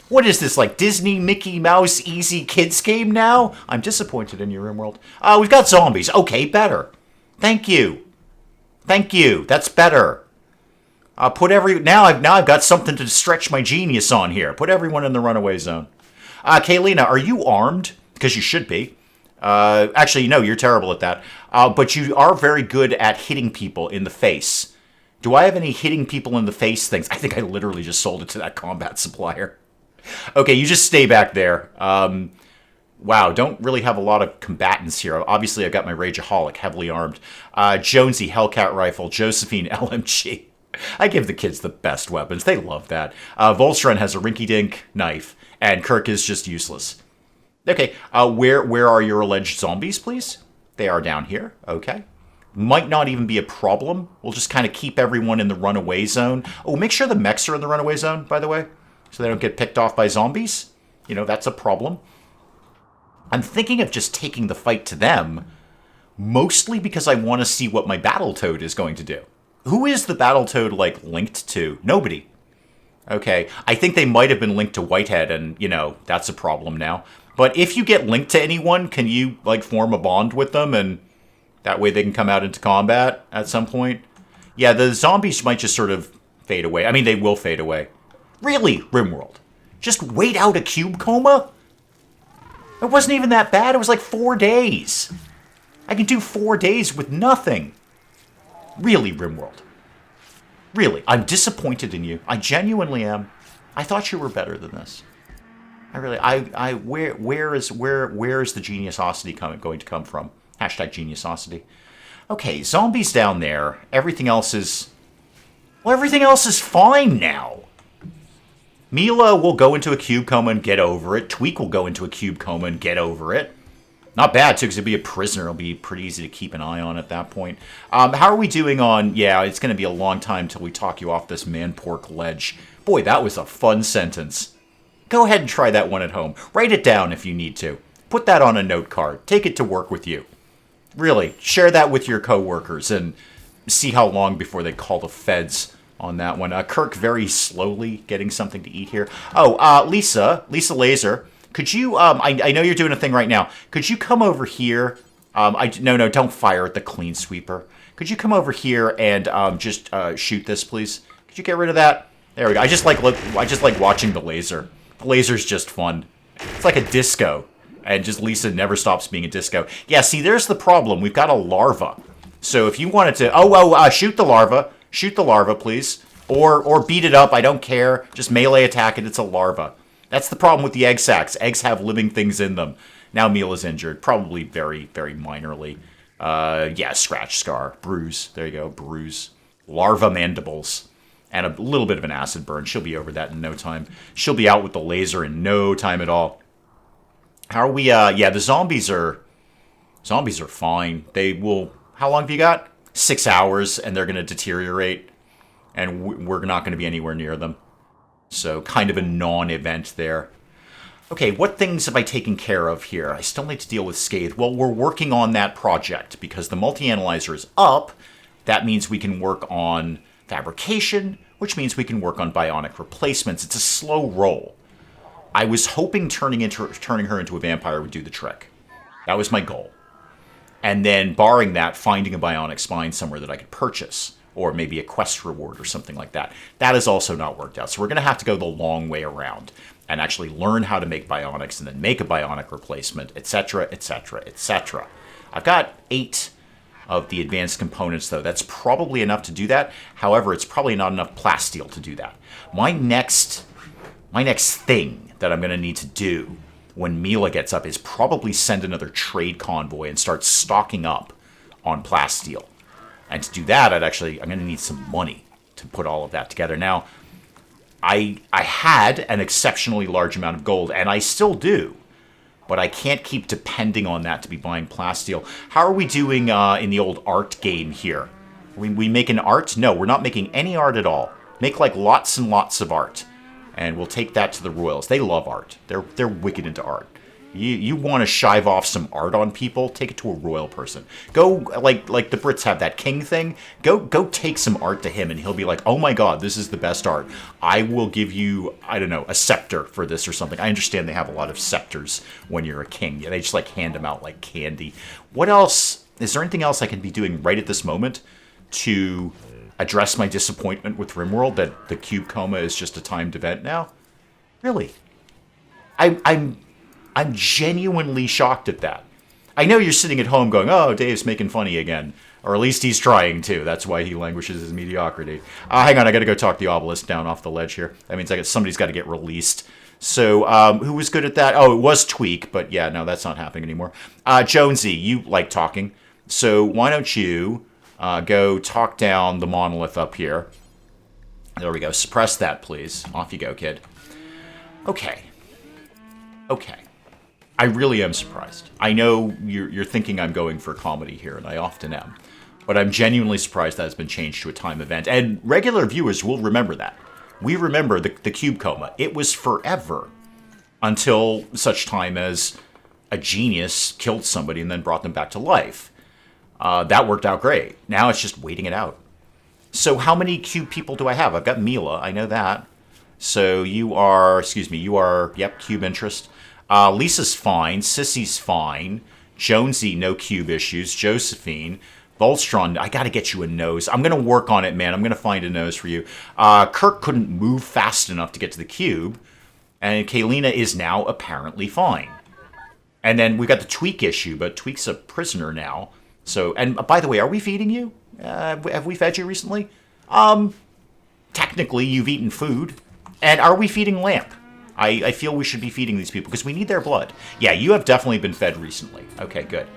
What is this, like Disney, Mickey Mouse, easy kids game now? I'm disappointed in you, RimWorld. We've got zombies. Okay, better. Thank you. Thank you. That's better. Now I've got something to stretch my genius on here. Put everyone in the runaway zone. Kaylina, are you armed? Because you should be. Actually, no, you're terrible at that. But you are very good at hitting people in the face. Do I have any hitting people in the face things? I think I literally just sold it to that combat supplier. Okay, you just stay back there. Wow, don't really have a lot of combatants here. Obviously, I've got my Rageaholic, heavily armed. Jonesy, Hellcat Rifle. Josephine, LMG. I give the kids the best weapons. They love that. Volstron has a rinky-dink knife, and Kirk is just useless. Okay, where are your alleged zombies, please? They are down here. Okay. Might not even be a problem. We'll just kind of keep everyone in the runaway zone. Oh, make sure the mechs are in the runaway zone, by the way, so they don't get picked off by zombies. You know, that's a problem. I'm thinking of just taking the fight to them, mostly because I want to see what my Battletoad is going to do. Who is the Battletoad, like, linked to? Nobody. Okay, I think they might have been linked to Whitehead, and, you know, that's a problem now. But if you get linked to anyone, can you, like, form a bond with them? And That way they can come out into combat at some point. Yeah, the zombies might just sort of fade away. I mean, they will fade away. Really, RimWorld? Just wait out a cube coma? It wasn't even that bad. It was like 4 days. I can do 4 days with nothing. Really, RimWorld? Really, I'm disappointed in you. I genuinely am. I thought you were better than this. Where is the geniusosity going to come from? Hashtag geniusosity. Okay, zombies down there. Everything else is... Well, everything else is fine now. Mila will go into a cube coma and get over it. Tweak will go into a cube coma and get over it. Not bad, too, because he'll be a prisoner. It'll be pretty easy to keep an eye on at that point. How are we doing on... Yeah, it's going to be a long time till we talk you off this man-pork ledge. Boy, that was a fun sentence. Go ahead and try that one at home. Write it down if you need to. Put that on a note card. Take it to work with you. Really, share that with your coworkers and see how long before they call the feds on that one. Kirk very slowly getting something to eat here. Oh, Lisa Laser, could you, I know you're doing a thing right now. Could you come over here? No, don't fire at the clean sweeper. Could you come over here and just shoot this, please? Could you get rid of that? There we go. I just like watching the laser. The laser's just fun. It's like a disco. And just Lisa never stops being a disco. Yeah, see, there's the problem. We've got a larva. So if you wanted to... shoot the larva. Shoot the larva, please. Or beat it up. I don't care. Just melee attack it. It's a larva. That's the problem with the egg sacs. Eggs have living things in them. Now Mila's injured. Probably very, very minorly. Yeah, scratch, scar, bruise. There you go, bruise. Larva mandibles. And a little bit of an acid burn. She'll be over that in no time. She'll be out with the laser in no time at all. How are we, yeah, the zombies are fine. They will, how long have you got? 6 hours, and they're going to deteriorate, and we're not going to be anywhere near them. So, kind of a non-event there. Okay, what things have I taken care of here? I still need to deal with Scathe. Well, we're working on that project, because the multi-analyzer is up. That means we can work on fabrication, which means we can work on bionic replacements. It's a slow roll. I was hoping turning her into a vampire would do the trick. That was my goal. And then, barring that, finding a bionic spine somewhere that I could purchase. Or maybe a quest reward or something like that. That has also not worked out. So we're going to have to go the long way around. And actually learn how to make bionics and then make a bionic replacement, etc., etc., etc. I've got 8 of the advanced components, though. That's probably enough to do that. However, it's probably not enough plasteel to do that. My next thing that I'm going to need to do when Mila gets up is probably send another trade convoy and start stocking up on plasteel. And to do that, I'm going to need some money to put all of that together. Now, I had an exceptionally large amount of gold, and I still do, but I can't keep depending on that to be buying plasteel. How are we doing in the old art game here? We making art? No, we're not making any art at all. Make like lots and lots of art. And we'll take that to the royals. They love art. They're wicked into art. You want to shive off some art on people? Take it to a royal person. Go, like the Brits have that king thing. Go take some art to him, and he'll be like, oh my god, this is the best art. I will give you, I don't know, a scepter for this or something. I understand they have a lot of scepters when you're a king. They just like hand them out like candy. What else? Is there anything else I can be doing right at this moment to address my disappointment with RimWorld that the cube coma is just a timed event now? Really? I'm genuinely shocked at that. I know you're sitting at home going, oh, Dave's making funny again. Or at least he's trying to. That's why he languishes his mediocrity. Hang on, I gotta go talk the obelisk down off the ledge here. That means somebody's gotta get released. So, who was good at that? Oh, it was Tweak, but yeah, no, that's not happening anymore. Jonesy, you like talking. So why don't you go talk down the monolith up here. There we go. Suppress that, please. Off you go, kid. Okay. I really am surprised. I know you're thinking I'm going for comedy here, and I often am. But I'm genuinely surprised that it's been changed to a time event. And regular viewers will remember that. We remember the cube coma. It was forever until such time as a genius killed somebody and then brought them back to life. That worked out great. Now it's just waiting it out. So how many cube people do I have? I've got Mila. I know that. So you are, yep, cube interest. Lisa's fine. Sissy's fine. Jonesy, no cube issues. Josephine. Volstron, I gotta get you a nose. I'm gonna work on it, man. I'm gonna find a nose for you. Kirk couldn't move fast enough to get to the cube. And Kalina is now apparently fine. And then we got the Tweak issue, but Tweak's a prisoner now. So, and by the way, are we feeding you? Have we fed you recently? Technically, you've eaten food. And are we feeding Lamp? I feel we should be feeding these people because we need their blood. Yeah, you have definitely been fed recently. Okay, good.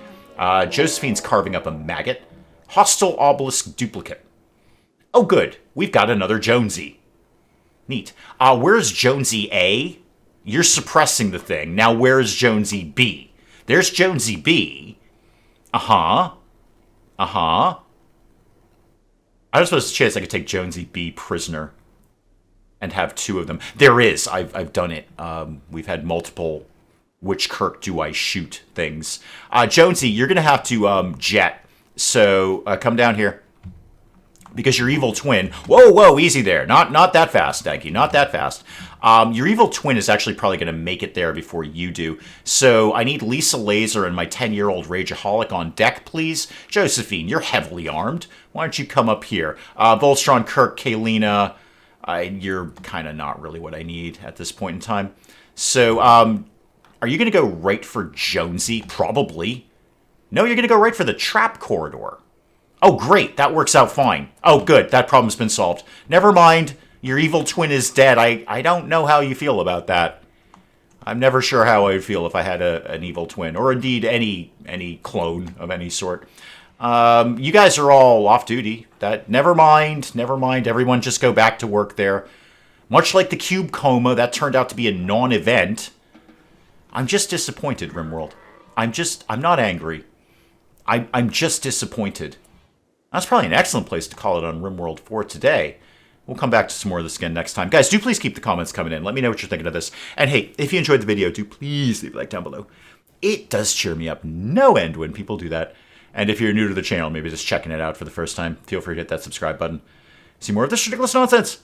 Josephine's carving up a maggot. Hostile obelisk duplicate. Oh, good. We've got another Jonesy. Neat. Where's Jonesy A? You're suppressing the thing. Now, where's Jonesy B? There's Jonesy B. Uh-huh. Uh-huh. I don't suppose there's a chance I could take Jonesy B prisoner and have two of them. There is. I've done it. We've had multiple which Kirk do I shoot things. Jonesy, you're going to have to jet. So come down here. Because your evil twin... Whoa, easy there. Not that fast, Daggy. Not that fast. Your evil twin is actually probably going to make it there before you do. So I need Lisa Laser and my 10-year-old Rageaholic on deck, please. Josephine, you're heavily armed. Why don't you come up here? Volstron, Kirk, Kalina... you're kind of not really what I need at this point in time. So, are you going to go right for Jonesy? Probably. No, you're going to go right for the trap corridor. Oh, great. That works out fine. Oh, good. That problem's been solved. Never mind. Your evil twin is dead. I don't know how you feel about that. I'm never sure how I would feel if I had an evil twin. Or indeed any clone of any sort. You guys are all off duty. Never mind. Everyone just go back to work there. Much like the cube coma, that turned out to be a non-event. I'm just disappointed, RimWorld. I'm not angry. I'm just disappointed. That's probably an excellent place to call it on RimWorld for today. We'll come back to some more of this again next time. Guys, do please keep the comments coming in. Let me know what you're thinking of this. And hey, if you enjoyed the video, do please leave a like down below. It does cheer me up no end when people do that. And if you're new to the channel, maybe just checking it out for the first time, feel free to hit that subscribe button. See more of this ridiculous nonsense.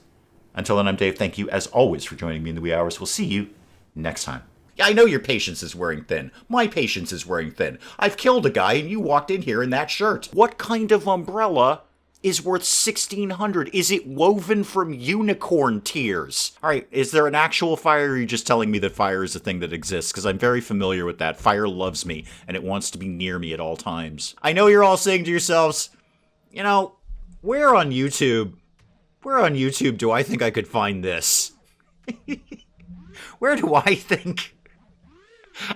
Until then, I'm Dave. Thank you, as always, for joining me in the wee hours. We'll see you next time. Yeah, I know your patience is wearing thin. My patience is wearing thin. I've killed a guy, and you walked in here in that shirt. What kind of umbrella is worth $1,600? Is it woven from unicorn tears? All right, is there an actual fire, or are you just telling me that fire is a thing that exists? Because I'm very familiar with that. Fire loves me, and it wants to be near me at all times. I know you're all saying to yourselves, you know, where on YouTube do I think I could find this? Where do I think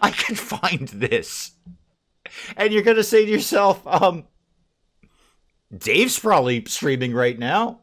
I could find this? And you're going to say to yourself, Dave's probably streaming right now.